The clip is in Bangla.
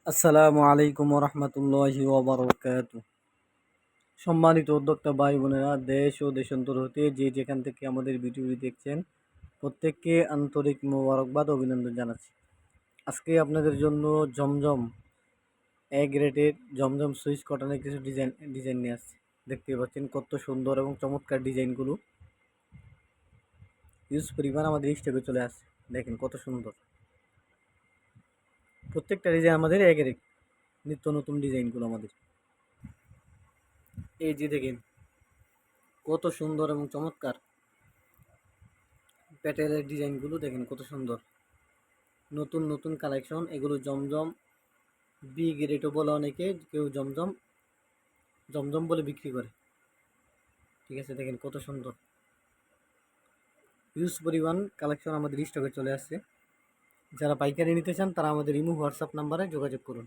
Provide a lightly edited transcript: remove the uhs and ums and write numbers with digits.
আসসালামু আলাইকুম রহমতুল্লাহি ওবরাকাতু। সম্মানিত উদ্যোক্তা ভাই বোনেরা, দেশ ও দেশান্তর হতে যে যেখান থেকে আমাদের ভিডিওটি দেখছেন, প্রত্যেককে আন্তরিক মোবারকবাদ অভিনন্দন জানাচ্ছি। আজকে আপনাদের জন্য জমজম এ গ্রেডের জমজম সুইচ কটনের কিছু ডিজাইন নিয়ে আসছি। দেখতে পাচ্ছেন কত সুন্দর এবং চমৎকার ডিজাইনগুলো ইউজ পরিমাণ আমাদের স্টকে চলে আসছে। দেখেন কত সুন্দর, প্রত্যেকটা ডিজাইন আমাদের এক নিত্য নতুন ডিজাইনগুলো আমাদের। এই যে দেখেন কত সুন্দর এবং চমৎকার প্যাটেলের ডিজাইনগুলো, দেখেন কত সুন্দর, নতুন নতুন কালেকশন। এগুলো জমজম বি গ্রেডও বলে অনেকে, কেউ জমজম জমজম বলে বিক্রি করে। ঠিক আছে, দেখেন কত সুন্দর হিউজ পরিমাণ কালেকশন আমাদের স্টকে চলে আসছে। যারা পাইকারি নিতে চান তারা আমাদের ইমো হোয়াটসঅ্যাপ নাম্বারে যোগাযোগ করুন।